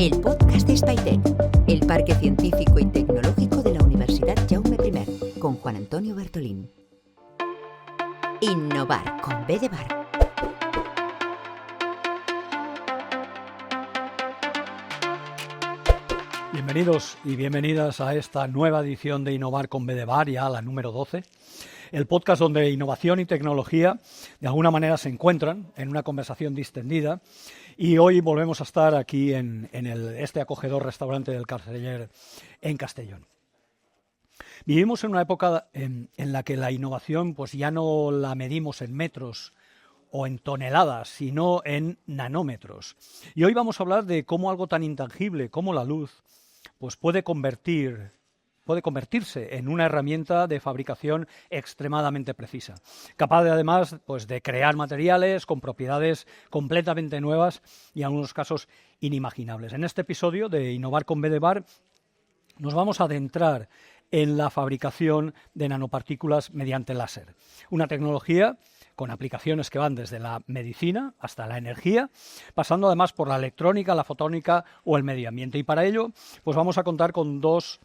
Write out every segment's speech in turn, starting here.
el podcast de SpyTech, el parque científico y tecnológico de la Universidad Jaume I, con Juan Antonio Bartolín. Innovar con B de bar. Bienvenidos y bienvenidas a esta nueva edición de Innovar con B de bar, ya la número 12. El podcast donde innovación y tecnología de alguna manera se encuentran en una conversación distendida. Y hoy volvemos a estar aquí en este acogedor restaurante del Carceller en Castellón. Vivimos en una época en la que la innovación pues ya no la medimos en metros o en toneladas, sino en nanómetros. Y hoy vamos a hablar de cómo algo tan intangible como la luz pues puede convertirse en una herramienta de fabricación extremadamente precisa, capaz de, además pues, de crear materiales con propiedades completamente nuevas y en algunos casos inimaginables. En este episodio de Innovar con B de bar nos vamos a adentrar en la fabricación de nanopartículas mediante láser, una tecnología con aplicaciones que van desde la medicina hasta la energía, pasando además por la electrónica, la fotónica o el medio ambiente. Y para ello pues vamos a contar con dos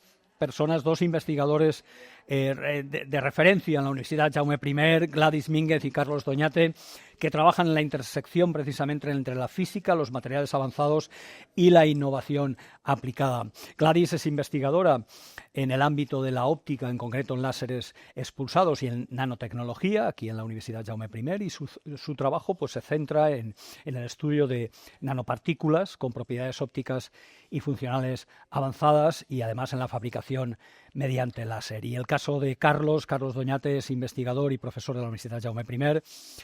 investigadores de referencia en la Universidad Jaume I, Gladys Mínguez y Carlos Doñate, que trabajan en la intersección precisamente entre la física, los materiales avanzados y la innovación aplicada. Gladys es investigadora en el ámbito de la óptica, en concreto en láseres expulsados y en nanotecnología, aquí en la Universidad Jaume I, y su trabajo pues, se centra en el estudio de nanopartículas con propiedades ópticas y funcionales avanzadas y además en la fabricación mediante láser. Y el caso de Carlos Doñate es investigador y profesor de la Universidad Jaume I,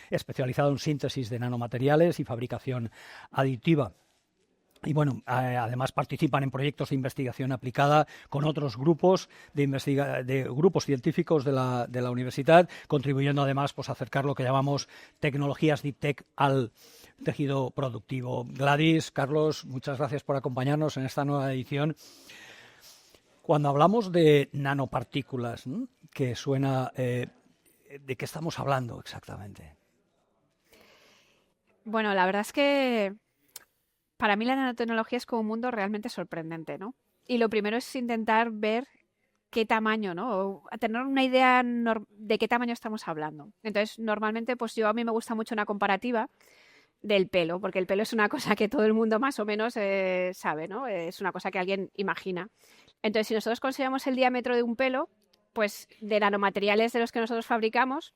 especializado en síntesis de nanomateriales y fabricación aditiva. Y bueno, además participan en proyectos de investigación aplicada con otros grupos de grupos científicos de la universidad, contribuyendo además pues, a acercar lo que llamamos tecnologías Deep Tech al tejido productivo. Gladys, Carlos, muchas gracias por acompañarnos en esta nueva edición. Cuando hablamos de nanopartículas, ¿no? Que suena, ¿de qué estamos hablando exactamente? Bueno, la verdad es que para mí la nanotecnología es como un mundo realmente sorprendente, ¿no? Y lo primero es intentar ver qué tamaño, ¿no? O tener una idea de qué tamaño estamos hablando. Entonces, normalmente, pues a mí me gusta mucho una comparativa del pelo, porque el pelo es una cosa que todo el mundo más o menos sabe, ¿no? Es una cosa que alguien imagina. Entonces, si nosotros consideramos el diámetro de un pelo, pues de nanomateriales de los que nosotros fabricamos,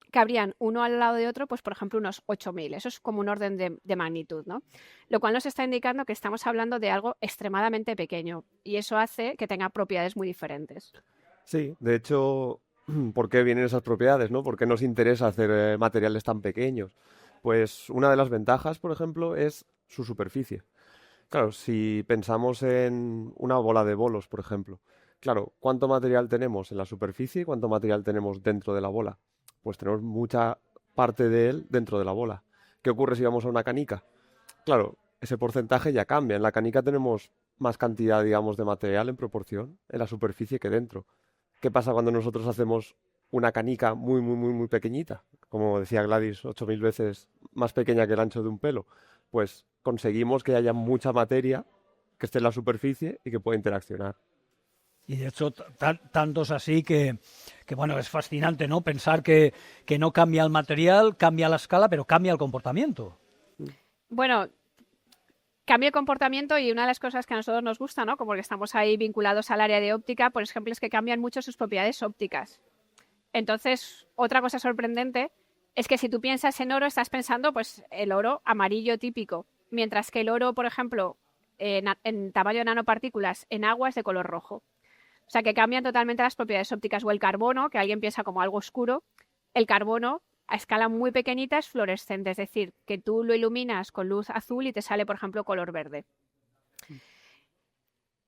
cabrían uno al lado de otro, pues por ejemplo unos 8.000. Eso es como un orden de magnitud, ¿no? Lo cual nos está indicando que estamos hablando de algo extremadamente pequeño y eso hace que tenga propiedades muy diferentes. Sí, de hecho, ¿por qué vienen esas propiedades, no? ¿Por qué nos interesa hacer materiales tan pequeños? Pues una de las ventajas, por ejemplo, es su superficie. Claro, si pensamos en una bola de bolos, por ejemplo, claro, ¿cuánto material tenemos en la superficie y cuánto material tenemos dentro de la bola? Pues tenemos mucha parte de él dentro de la bola. ¿Qué ocurre si vamos a una canica? Claro, ese porcentaje ya cambia. En la canica tenemos más cantidad, digamos, de material en proporción en la superficie que dentro. ¿Qué pasa cuando nosotros hacemos una canica muy pequeñita? Como decía Gladys, 8.000 veces más pequeña que el ancho de un pelo. Pues conseguimos que haya mucha materia que esté en la superficie y que pueda interaccionar. Y de hecho, tantos así que bueno, es fascinante, ¿no? Pensar que no cambia el material, cambia la escala, pero cambia el comportamiento. Bueno, cambia el comportamiento y una de las cosas que a nosotros nos gusta, ¿no? Como que estamos ahí vinculados al área de óptica, por ejemplo, es que cambian mucho sus propiedades ópticas. Entonces, otra cosa sorprendente es que si tú piensas en oro, estás pensando pues el oro amarillo típico, mientras que el oro, por ejemplo, en tamaño de nanopartículas en agua es de color rojo. O sea, que cambian totalmente las propiedades ópticas. O el carbono, que alguien piensa como algo oscuro, el carbono a escala muy pequeñita es fluorescente, es decir, que tú lo iluminas con luz azul y te sale, por ejemplo, color verde.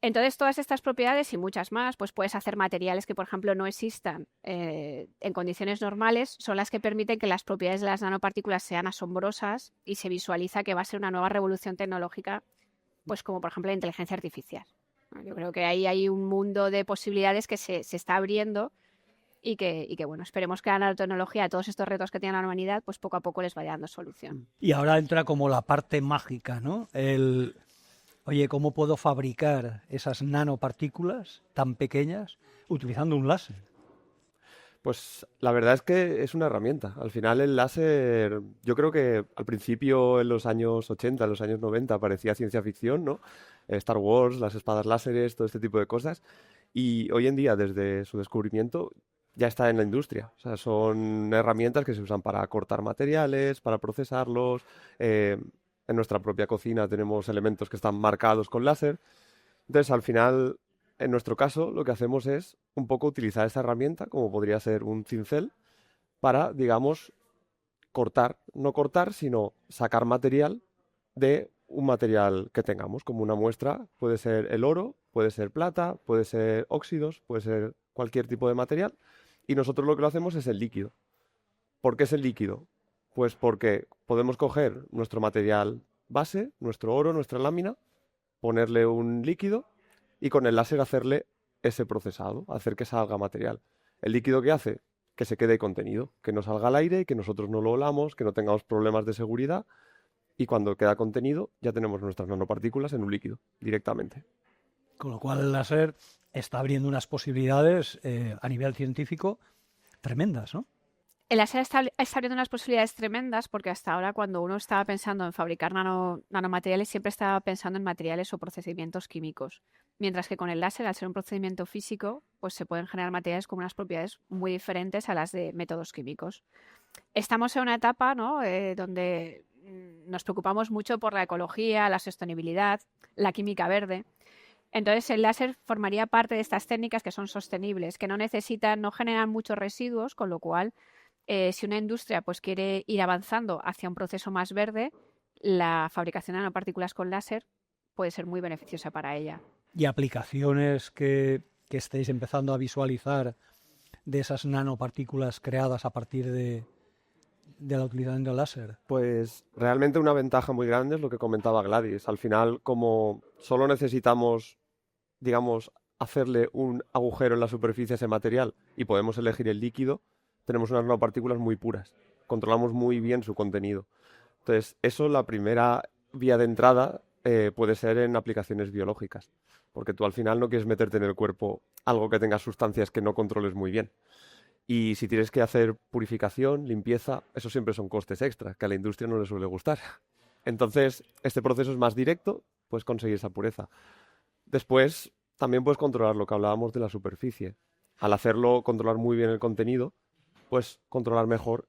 Entonces, todas estas propiedades y muchas más, pues puedes hacer materiales que, por ejemplo, no existan en condiciones normales, son las que permiten que las propiedades de las nanopartículas sean asombrosas y se visualiza que va a ser una nueva revolución tecnológica, pues como, por ejemplo, la inteligencia artificial. Yo creo que ahí hay un mundo de posibilidades que se está abriendo y que, bueno, esperemos que la nanotecnología, todos estos retos que tiene la humanidad, pues poco a poco les vaya dando solución. Y ahora entra como la parte mágica, ¿no? Oye, ¿cómo puedo fabricar esas nanopartículas tan pequeñas utilizando un láser? Pues la verdad es que es una herramienta. Al final el láser, yo creo que al principio en los años 80, en los años 90 parecía ciencia ficción, ¿no? Star Wars, las espadas láseres, todo este tipo de cosas. Y hoy en día, desde su descubrimiento, ya está en la industria. O sea, son herramientas que se usan para cortar materiales, para procesarlos. En nuestra propia cocina tenemos elementos que están marcados con láser. Entonces, al final, en nuestro caso, lo que hacemos es un poco utilizar esa herramienta, como podría ser un cincel, para, digamos, cortar, no cortar, sino sacar material de un material que tengamos, como una muestra, puede ser el oro, puede ser plata, puede ser óxidos, puede ser cualquier tipo de material, y nosotros lo que lo hacemos es el líquido. ¿Por qué es el líquido? Pues porque podemos coger nuestro material base, nuestro oro, nuestra lámina, ponerle un líquido y con el láser hacerle ese procesado, hacer que salga material. ¿El líquido qué hace? Que se quede contenido, que no salga al aire, que nosotros no lo olamos, que no tengamos problemas de seguridad y cuando queda contenido ya tenemos nuestras nanopartículas en un líquido directamente. Con lo cual el láser está abriendo unas posibilidades a nivel científico tremendas, ¿no? El láser está abriendo unas posibilidades tremendas porque hasta ahora cuando uno estaba pensando en fabricar nanomateriales siempre estaba pensando en materiales o procedimientos químicos. Mientras que con el láser, al ser un procedimiento físico, pues se pueden generar materiales con unas propiedades muy diferentes a las de métodos químicos. Estamos en una etapa, ¿no? Donde nos preocupamos mucho por la ecología, la sostenibilidad, la química verde. Entonces el láser formaría parte de estas técnicas que son sostenibles, que no generan muchos residuos, con lo cual si una industria pues quiere ir avanzando hacia un proceso más verde, la fabricación de nanopartículas con láser puede ser muy beneficiosa para ella. Y aplicaciones que estéis empezando a visualizar de esas nanopartículas creadas a partir de la utilización del láser. Pues realmente una ventaja muy grande es lo que comentaba Gladys. Al final, como solo necesitamos, digamos, hacerle un agujero en la superficie a ese material y podemos elegir el líquido, tenemos unas nanopartículas muy puras. Controlamos muy bien su contenido. Entonces, eso, la primera vía de entrada puede ser en aplicaciones biológicas, porque tú al final no quieres meterte en el cuerpo algo que tenga sustancias que no controles muy bien. Y si tienes que hacer purificación, limpieza, eso siempre son costes extra, que a la industria no le suele gustar. Entonces, este proceso es más directo, puedes conseguir esa pureza. Después, también puedes controlar lo que hablábamos de la superficie. Al hacerlo, controlar muy bien el contenido, puedes controlar mejor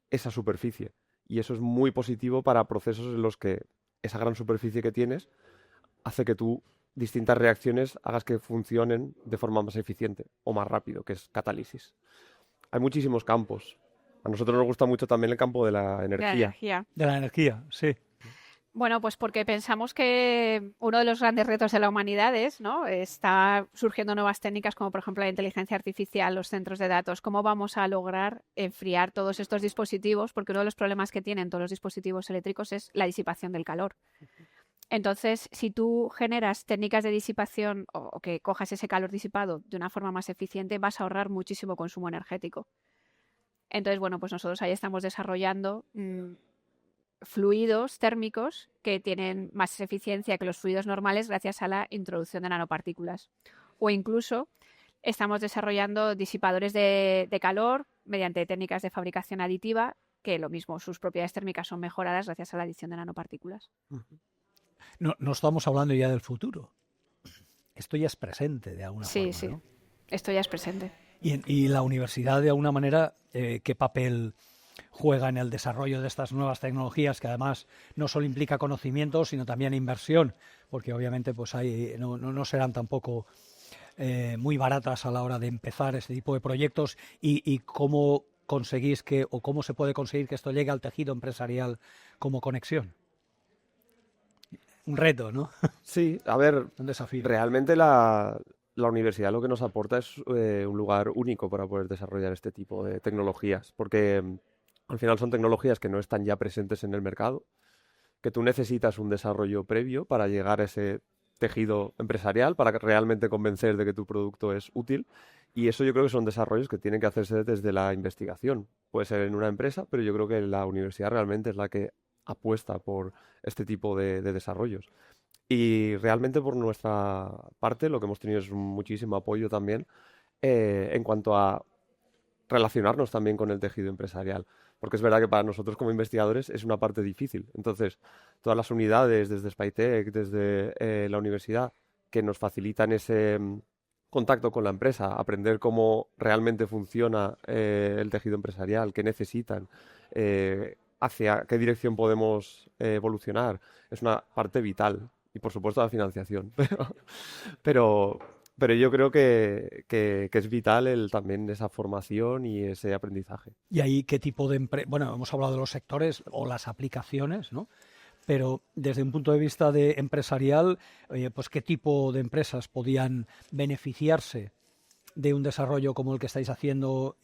esa superficie. Y eso es muy positivo para procesos en los que esa gran superficie que tienes hace que tú distintas reacciones hagas que funcionen de forma más eficiente o más rápido, que es catálisis. Hay muchísimos campos. A nosotros nos gusta mucho también el campo de la energía. De la energía, sí. Bueno, pues porque pensamos que uno de los grandes retos de la humanidad es, ¿no? Está surgiendo nuevas técnicas como por ejemplo la inteligencia artificial, los centros de datos. ¿Cómo vamos a lograr enfriar todos estos dispositivos? Porque uno de los problemas que tienen todos los dispositivos eléctricos es la disipación del calor. Entonces, si tú generas técnicas de disipación o que cojas ese calor disipado de una forma más eficiente, vas a ahorrar muchísimo consumo energético. Entonces, bueno, pues nosotros ahí estamos desarrollando fluidos térmicos que tienen más eficiencia que los fluidos normales gracias a la introducción de nanopartículas. O incluso estamos desarrollando disipadores de calor mediante técnicas de fabricación aditiva, que lo mismo, sus propiedades térmicas son mejoradas gracias a la adición de nanopartículas. No estamos hablando ya del futuro. Esto ya es presente de alguna forma, Sí, ¿no? Esto ya es presente. Y la universidad, de alguna manera, ¿qué papel juega en el desarrollo de estas nuevas tecnologías, que además no solo implica conocimiento, sino también inversión? Porque obviamente pues no serán tampoco muy baratas a la hora de empezar este tipo de proyectos y cómo conseguís o cómo se puede conseguir que esto llegue al tejido empresarial como conexión. Un reto, ¿no? Sí, a ver, Un desafío. realmente la universidad lo que nos aporta es un lugar único para poder desarrollar este tipo de tecnologías, porque al final son tecnologías que no están ya presentes en el mercado, que tú necesitas un desarrollo previo para llegar a ese tejido empresarial, para realmente convencer de que tu producto es útil, y eso yo creo que son desarrollos que tienen que hacerse desde la investigación. Puede ser en una empresa, pero yo creo que la universidad realmente es la que apuesta por este tipo de desarrollos. Y realmente por nuestra parte lo que hemos tenido es muchísimo apoyo también en cuanto a relacionarnos también con el tejido empresarial, porque es verdad que para nosotros como investigadores es una parte difícil. Entonces, todas las unidades desde Spytech, desde la universidad, que nos facilitan ese contacto con la empresa, aprender cómo realmente funciona el tejido empresarial, qué necesitan, hacia qué dirección podemos evolucionar, es una parte vital. Y por supuesto la financiación, pero, pero yo creo que es vital también esa formación y ese aprendizaje. ¿Y ahí qué tipo de bueno, hemos hablado de los sectores o las aplicaciones, ¿no? Pero desde un punto de vista de empresarial, pues qué tipo de empresas podían beneficiarse de un desarrollo como el que estáis haciendo,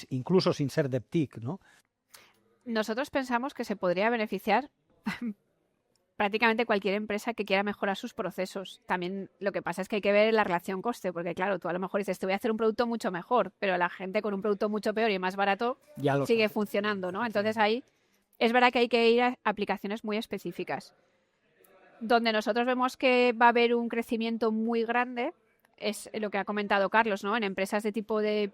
incluso sin ser DevTech, ¿no? Nosotros pensamos que se podría beneficiar prácticamente cualquier empresa que quiera mejorar sus procesos. También lo que pasa es que hay que ver la relación coste, porque claro, tú a lo mejor dices, te voy a hacer un producto mucho mejor, pero la gente con un producto mucho peor y más barato sigue funcionando, ¿no? Entonces ahí es verdad que hay que ir a aplicaciones muy específicas. Donde nosotros vemos que va a haber un crecimiento muy grande es lo que ha comentado Carlos, ¿no? En empresas de tipo de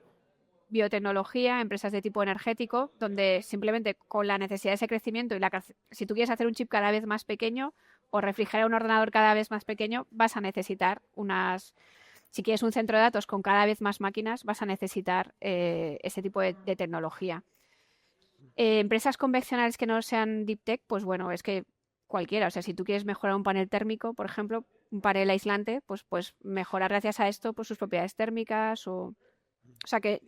biotecnología, empresas de tipo energético, donde simplemente con la necesidad de ese crecimiento y si tú quieres hacer un chip cada vez más pequeño o refrigerar un ordenador cada vez más pequeño, vas a necesitar si quieres un centro de datos con cada vez más máquinas, vas a necesitar ese tipo de tecnología. Empresas convencionales que no sean Deep Tech, pues bueno, es que cualquiera, o sea, si tú quieres mejorar un panel térmico, por ejemplo, un panel aislante, pues mejorar gracias a esto pues sus propiedades térmicas o sea, que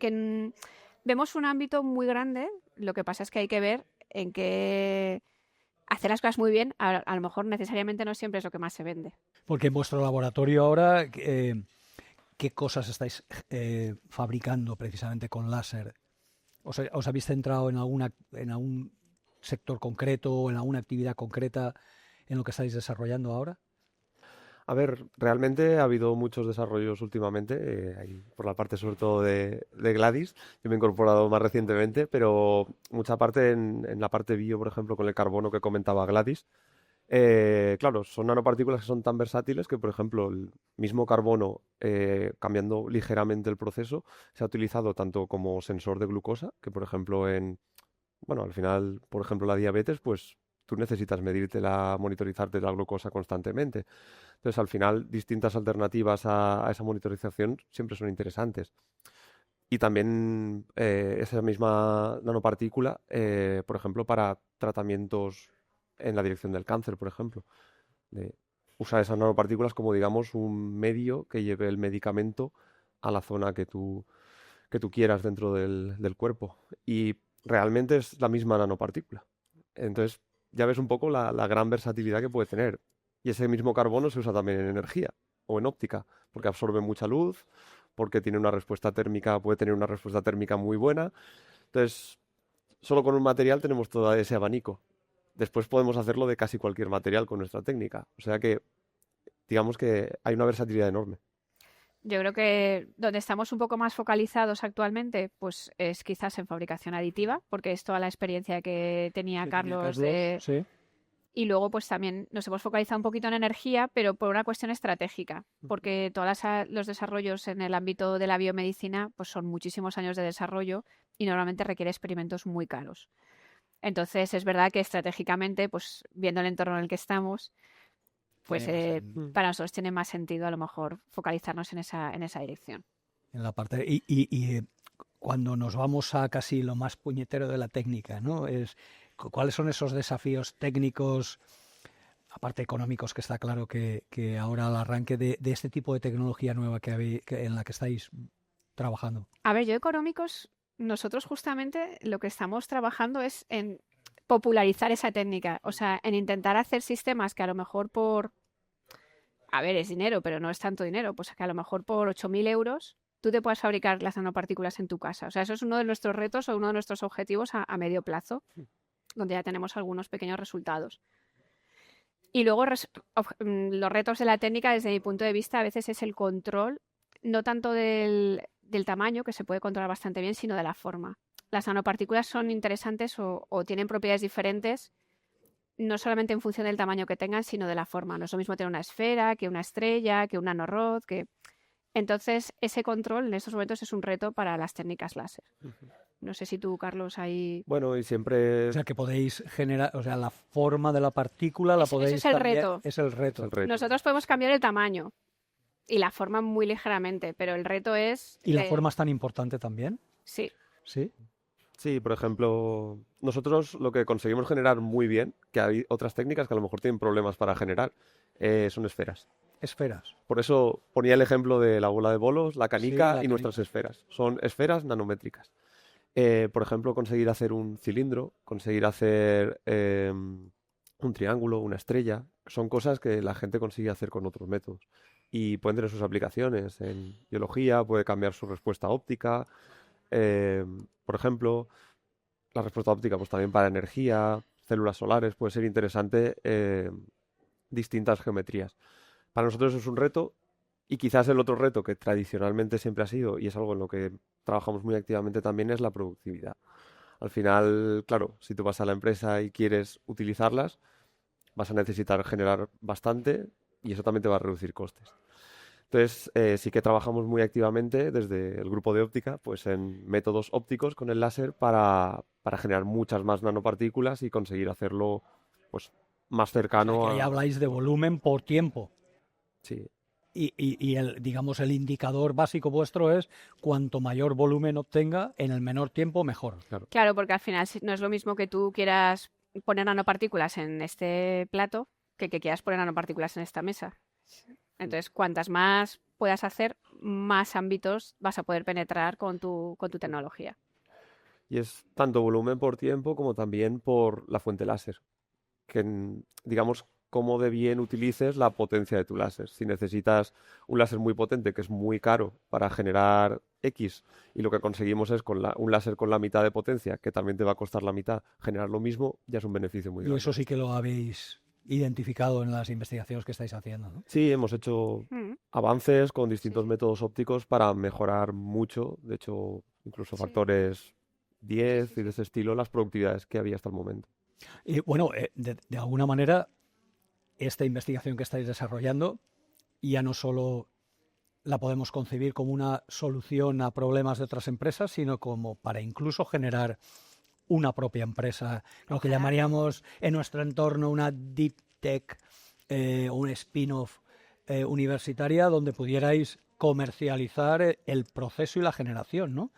vemos un ámbito muy grande. Lo que pasa es que hay que ver en qué hacer las cosas muy bien. A lo mejor necesariamente no siempre es lo que más se vende. Porque en vuestro laboratorio ahora, ¿qué cosas estáis fabricando precisamente con láser? ¿Os habéis centrado en algún sector concreto o en alguna actividad concreta en lo que estáis desarrollando ahora? A ver, realmente ha habido muchos desarrollos últimamente, por la parte sobre todo de Gladys. Yo me he incorporado más recientemente, pero mucha parte en la parte bio, por ejemplo, con el carbono que comentaba Gladys. Claro, son nanopartículas que son tan versátiles que, por ejemplo, el mismo carbono, cambiando ligeramente el proceso, se ha utilizado tanto como sensor de glucosa, que por ejemplo bueno, al final, por ejemplo, la diabetes, pues tú necesitas monitorizarte la glucosa constantemente. Entonces, al final, distintas alternativas a esa monitorización siempre son interesantes. Y también esa misma nanopartícula, por ejemplo, para tratamientos en la dirección del cáncer, por ejemplo. Usar esas nanopartículas como, digamos, un medio que lleve el medicamento a la zona que tú quieras dentro del cuerpo. Y realmente es la misma nanopartícula. Entonces, ya ves un poco la gran versatilidad que puede tener. Y ese mismo carbono se usa también en energía o en óptica, porque absorbe mucha luz, porque puede tener una respuesta térmica muy buena. Entonces, solo con un material tenemos todo ese abanico. Después podemos hacerlo de casi cualquier material con nuestra técnica. O sea que, digamos que hay una versatilidad enorme. Yo creo que donde estamos un poco más focalizados actualmente, pues es quizás en fabricación aditiva, porque es toda la experiencia que tenía Carlos. Sí. Y luego, pues también nos hemos focalizado un poquito en energía, pero por una cuestión estratégica, porque todos los desarrollos en el ámbito de la biomedicina, pues son muchísimos años de desarrollo y normalmente requiere experimentos muy caros. Entonces, es verdad que estratégicamente, pues viendo el entorno en el que estamos, pues para nosotros tiene más sentido a lo mejor focalizarnos en esa dirección. En la parte y cuando nos vamos a casi lo más puñetero de la técnica, ¿no? ¿Cuáles son esos desafíos técnicos, aparte económicos, que está claro que ahora al arranque de este tipo de tecnología nueva en la que estáis trabajando? A ver, yo económicos, nosotros justamente lo que estamos trabajando es en popularizar esa técnica, o sea, en intentar hacer sistemas que a lo mejor a ver, es dinero, pero no es tanto dinero, pues que a lo mejor por 8.000 euros tú te puedas fabricar las nanopartículas en tu casa. O sea, eso es uno de nuestros retos o uno de nuestros objetivos a medio plazo, donde ya tenemos algunos pequeños resultados. Y luego los retos de la técnica, desde mi punto de vista, a veces es el control, no tanto del tamaño, que se puede controlar bastante bien, sino de la forma. Las nanopartículas son interesantes o tienen propiedades diferentes no solamente en función del tamaño que tengan, sino de la forma. No es lo mismo tener una esfera que una estrella, que un nanorod, que... Entonces, ese control en estos momentos es un reto para las técnicas láser. No sé si tú, Carlos, ahí... Bueno, y siempre O sea, que podéis generar, o sea, la forma de la partícula la Ese podéis es el cambiar. reto. Es el es reto. el reto. Nosotros podemos cambiar el tamaño y la forma muy ligeramente, pero el reto es... ¿Y la forma es tan importante también? Sí. Sí. Sí, por ejemplo, nosotros lo que conseguimos generar muy bien, que hay otras técnicas que a lo mejor tienen problemas para generar, son esferas. Esferas. Por eso ponía el ejemplo de la bola de bolos, la canica la y nuestras esferas. Son esferas nanométricas. Por ejemplo, conseguir hacer un cilindro, conseguir hacer un triángulo, una estrella, son cosas que la gente consigue hacer con otros métodos. Y pueden tener sus aplicaciones. En biología puede cambiar su respuesta óptica. Por ejemplo, la respuesta óptica pues también para energía, células solares, puede ser interesante distintas geometrías. Para nosotros es un reto y quizás el otro reto que tradicionalmente siempre ha sido y es algo en lo que trabajamos muy activamente también es la productividad. Al final, claro, si tú vas a la empresa y quieres utilizarlas, vas a necesitar generar bastante y eso también te va a reducir costes. Entonces, sí que trabajamos muy activamente desde el grupo de óptica, pues en métodos ópticos con el láser para generar muchas más nanopartículas y conseguir hacerlo pues más O sea, cercano que ahí a... habláis de volumen por tiempo. Sí, Y el, digamos, el indicador básico vuestro es cuanto mayor volumen obtenga en el menor tiempo, mejor. claro. Claro, porque al final no es lo mismo que tú quieras poner nanopartículas en este plato que quieras poner nanopartículas en esta mesa. Entonces, cuantas más puedas hacer, más ámbitos vas a poder penetrar con tu tecnología. Y es tanto volumen por tiempo como también por la fuente láser. Que, digamos, cómo de bien utilices la potencia de tu láser. Si necesitas un láser muy potente, que es muy caro para generar X, y lo que conseguimos es con un láser con la mitad de potencia, que también te va a costar la mitad, generar lo mismo, ya es un beneficio muy Y grande. eso sí que lo habéis identificado en las investigaciones que estáis haciendo, ¿no? Sí, hemos hecho avances con distintos métodos ópticos para mejorar mucho, de hecho, incluso factores 10 y de ese estilo, las productividades que había hasta el momento. Y bueno, de alguna manera, esta investigación que estáis desarrollando ya no solo la podemos concebir como una solución a problemas de otras empresas, sino como para incluso generar una propia empresa, lo que llamaríamos en nuestro entorno una deep tech, un spin-off universitaria donde pudierais comercializar el proceso y la generación, ¿no?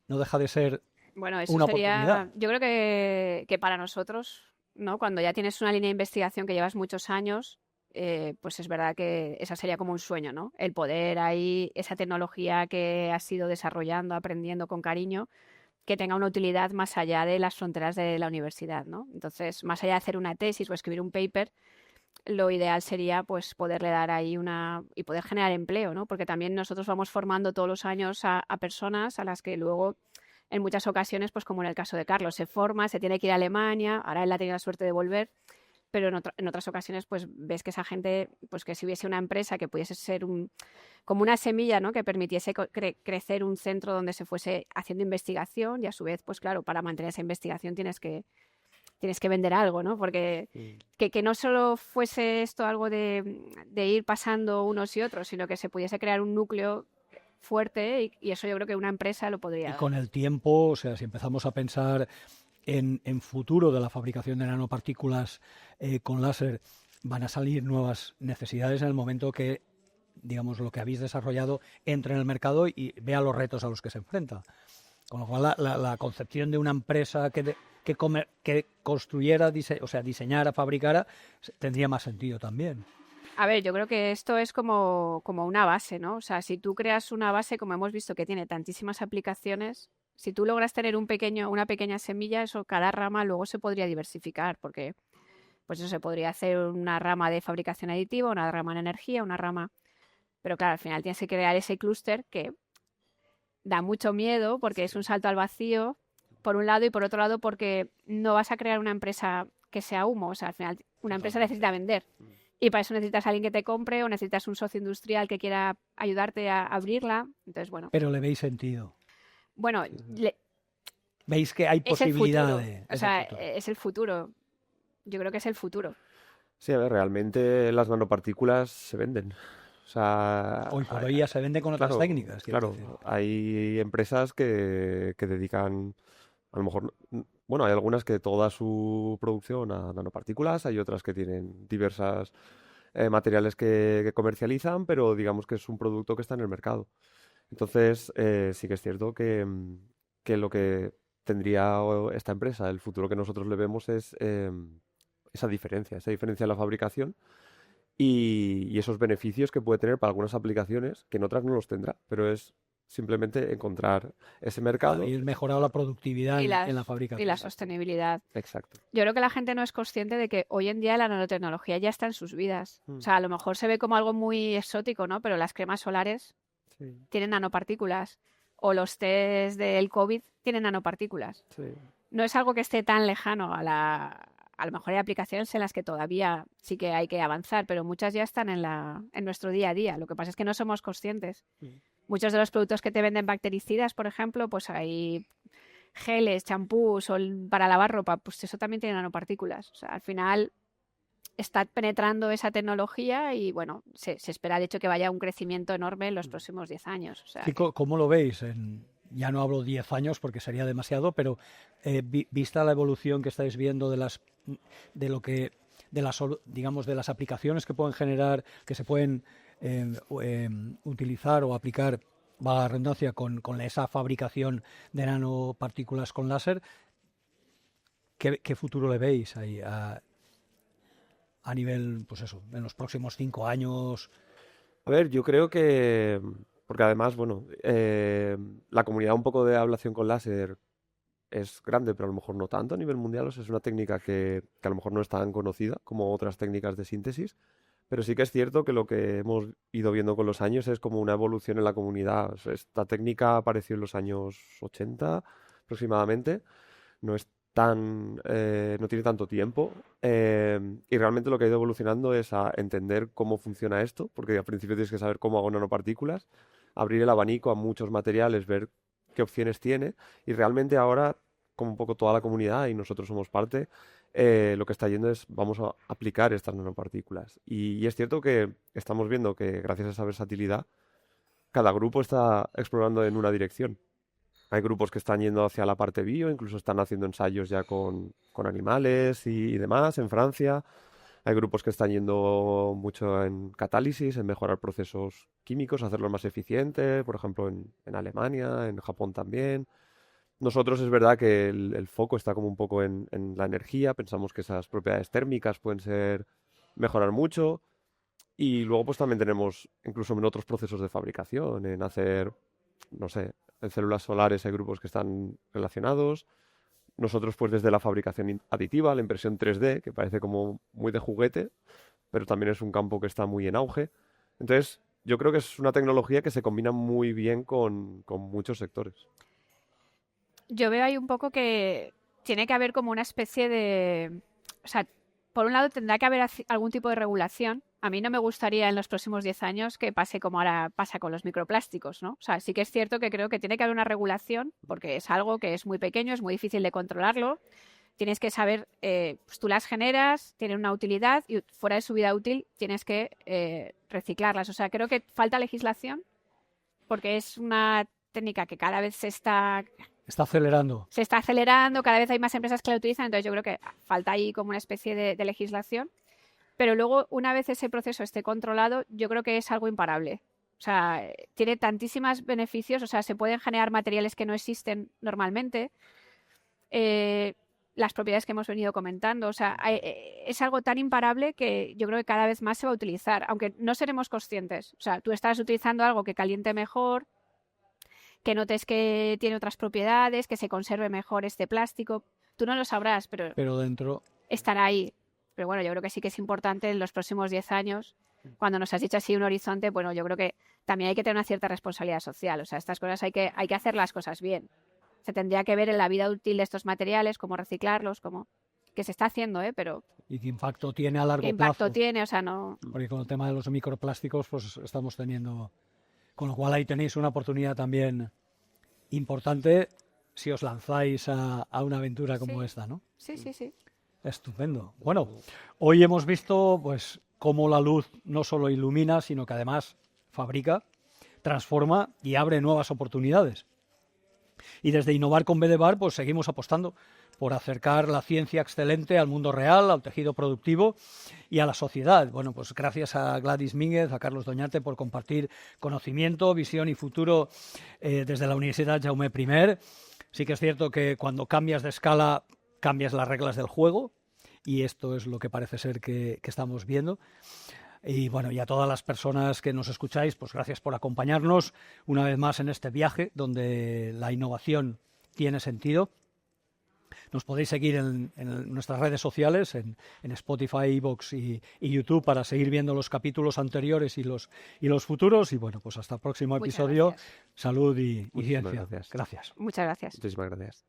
No deja de ser Bueno, eso una sería, oportunidad. yo creo que para nosotros, ¿no? Cuando ya tienes una línea de investigación que llevas muchos años, pues es verdad que esa sería como un sueño, ¿no? El poder ahí, esa tecnología que has ido desarrollando, aprendiendo con cariño, que tenga una utilidad más allá de las fronteras de la universidad, ¿no? Entonces, más allá de hacer una tesis o escribir un paper, lo ideal sería pues poderle dar ahí y poder generar empleo, ¿no? Porque también nosotros vamos formando todos los años a personas a las que luego en muchas ocasiones, pues como en el caso de Carlos, se forma, se tiene que ir a Alemania, ahora él ha tenido la suerte de volver, pero en otras ocasiones pues ves que esa gente, pues que si hubiese una empresa que pudiese ser como una semilla, ¿no? Que permitiese crecer un centro donde se fuese haciendo investigación y a su vez, pues claro, para mantener esa investigación tienes que vender algo, ¿no? Porque que no solo fuese esto algo de ir pasando unos y otros, sino que se pudiese crear un núcleo fuerte y eso yo creo que una empresa lo podría Y dar. con el tiempo, o sea, si empezamos a pensar en futuro de la fabricación de nanopartículas con láser, van a salir nuevas necesidades en el momento que, digamos, lo que habéis desarrollado entre en el mercado y vea los retos a los que se enfrenta. Con lo cual, la concepción de una empresa que construyera, o sea, diseñara, fabricara, tendría más sentido también. A ver, yo creo que esto es como una base, ¿no? O sea, si tú creas una base, como hemos visto que tiene tantísimas aplicaciones, si tú logras tener una pequeña semilla, eso cada rama luego se podría diversificar, porque pues eso se podría hacer una rama de fabricación aditiva, una rama en energía, una rama... Pero claro, al final tienes que crear ese clúster que da mucho miedo porque es un salto al vacío, por un lado, y por otro lado porque no vas a crear una empresa que sea humo. O sea, al final una empresa necesita vender. Y para eso necesitas a alguien que te compre o necesitas un socio industrial que quiera ayudarte a abrirla. Entonces, bueno. Pero le veis sentido. Bueno, Veis que hay es el posibilidad futuro. de... O sea, es el futuro. yo creo que es el futuro. Sí, a ver, realmente las nanopartículas se venden. O sea, Hoy por hoy ya se vende con otras claro, técnicas, quiero claro, decir. hay empresas que dedican, a lo mejor, bueno, hay algunas que toda su producción a nanopartículas, hay otras que tienen diversas materiales que comercializan, pero digamos que es un producto que está en el mercado. Entonces, sí que es cierto que lo que tendría esta empresa, el futuro que nosotros le vemos es esa diferencia en la fabricación y esos beneficios que puede tener para algunas aplicaciones que en otras no los tendrá, pero es simplemente encontrar ese mercado. Y mejorado la productividad Y en la y la fabricación. sostenibilidad. Exacto. Yo creo que la gente no es consciente de que hoy en día la nanotecnología ya está en sus vidas. O sea, a lo mejor se ve como algo muy exótico, ¿no? Pero las cremas solares Sí, tienen nanopartículas o los test del COVID tienen nanopartículas. sí. No es algo que esté tan lejano a lo mejor hay aplicaciones en las que todavía sí que hay que avanzar, pero muchas ya están en nuestro día a día. Lo que pasa es que no somos conscientes. Muchos de los productos que te venden bactericidas, por ejemplo, pues hay geles, champús o para lavar ropa, pues eso también tiene nanopartículas. O sea, al final está penetrando esa tecnología y bueno, se espera de hecho que vaya un crecimiento enorme en los próximos 10 años. O sea, Sí, ¿cómo lo veis? Ya no hablo 10 años porque sería demasiado, pero vista la evolución que estáis viendo digamos, de las aplicaciones que pueden generar, que se pueden utilizar o aplicar, valga la redundancia, con esa fabricación de nanopartículas con láser, ¿qué futuro le veis ahí a nivel, pues eso, en los próximos 5 años? A ver, yo creo que, porque además, bueno, la comunidad un poco de ablación con láser es grande, pero a lo mejor no tanto a nivel mundial. O sea, es una técnica que a lo mejor no es tan conocida como otras técnicas de síntesis, pero sí que es cierto que lo que hemos ido viendo con los años es como una evolución en la comunidad. O sea, esta técnica apareció en los años 80 aproximadamente, no es no tiene tanto tiempo, y realmente lo que ha ido evolucionando es a entender cómo funciona esto, porque al principio tienes que saber cómo hago nanopartículas, abrir el abanico a muchos materiales, ver qué opciones tiene, y realmente ahora, como un poco toda la comunidad, y nosotros somos parte, lo que está yendo es vamos a aplicar estas nanopartículas. Y es cierto que estamos viendo que gracias a esa versatilidad, cada grupo está explorando en una dirección. Hay grupos que están yendo hacia la parte bio, incluso están haciendo ensayos ya con animales y demás en Francia. Hay grupos que están yendo mucho en catálisis, en mejorar procesos químicos, hacerlos más eficientes, por ejemplo en Alemania, en Japón también. Nosotros es verdad que el foco está como un poco en la energía, pensamos que esas propiedades térmicas pueden mejorar mucho. Y luego pues también tenemos incluso en otros procesos de fabricación, en hacer, no sé, en células solares hay grupos que están relacionados. Nosotros pues desde la fabricación aditiva, la impresión 3D, que parece como muy de juguete, pero también es un campo que está muy en auge. Entonces, yo creo que es una tecnología que se combina muy bien con muchos sectores. yo veo ahí un poco que tiene que haber como una especie de... O sea, por un lado tendrá que haber algún tipo de regulación. A mí no me gustaría en los próximos 10 años que pase como ahora pasa con los microplásticos, ¿no? O sea, sí que es cierto que creo que tiene que haber una regulación porque es algo que es muy pequeño, es muy difícil de controlarlo. Tienes que saber, pues tú las generas, tienen una utilidad y fuera de su vida útil tienes que reciclarlas. O sea, creo que falta legislación porque es una técnica que cada vez Está acelerando. se está acelerando, cada vez hay más empresas que la utilizan, entonces yo creo que falta ahí como una especie de legislación. Pero luego, una vez ese proceso esté controlado, yo creo que es algo imparable. O sea, tiene tantísimos beneficios, o sea, se pueden generar materiales que no existen normalmente. Las propiedades que hemos venido comentando, o sea, es algo tan imparable que yo creo que cada vez más se va a utilizar, aunque no seremos conscientes. O sea, tú estás utilizando algo que caliente mejor, que notes que tiene otras propiedades, que se conserve mejor este plástico. Tú no lo sabrás, Pero dentro... estará ahí. Pero bueno, yo creo que sí que es importante en los próximos 10 años, cuando nos has dicho así un horizonte, bueno, yo creo que también hay que tener una cierta responsabilidad social. O sea, estas cosas hay que hacer las cosas bien. Se tendría que ver en la vida útil de estos materiales, cómo reciclarlos, que se está haciendo, pero ¿Y qué impacto tiene a largo ¿qué impacto plazo? tiene? O sea, no... Porque con el tema de los microplásticos, pues estamos teniendo... Con lo cual ahí tenéis una oportunidad también importante si os lanzáis a una aventura como Sí. esta, ¿no? Sí, sí, sí. Estupendo. Bueno, hoy hemos visto pues cómo la luz no solo ilumina, sino que además fabrica, transforma y abre nuevas oportunidades. Y desde Innovar con B de Bar, pues seguimos apostando por acercar la ciencia excelente al mundo real, al tejido productivo y a la sociedad. Bueno, pues gracias a Gladys Mínguez, a Carlos Doñate por compartir conocimiento, visión y futuro desde la Universidad Jaume I. Sí que es cierto que cuando cambias de escala, cambias las reglas del juego, y esto es lo que parece ser que estamos viendo. Y bueno, y a todas las personas que nos escucháis, pues gracias por acompañarnos una vez más en este viaje donde la innovación tiene sentido. Nos podéis seguir en nuestras redes sociales, en Spotify, iVoox y YouTube, para seguir viendo los capítulos anteriores y los futuros. Y bueno, pues hasta el próximo Muchas episodio. gracias. Salud y Muchísimas ciencia. gracias. Gracias. Muchas gracias. Muchísimas gracias.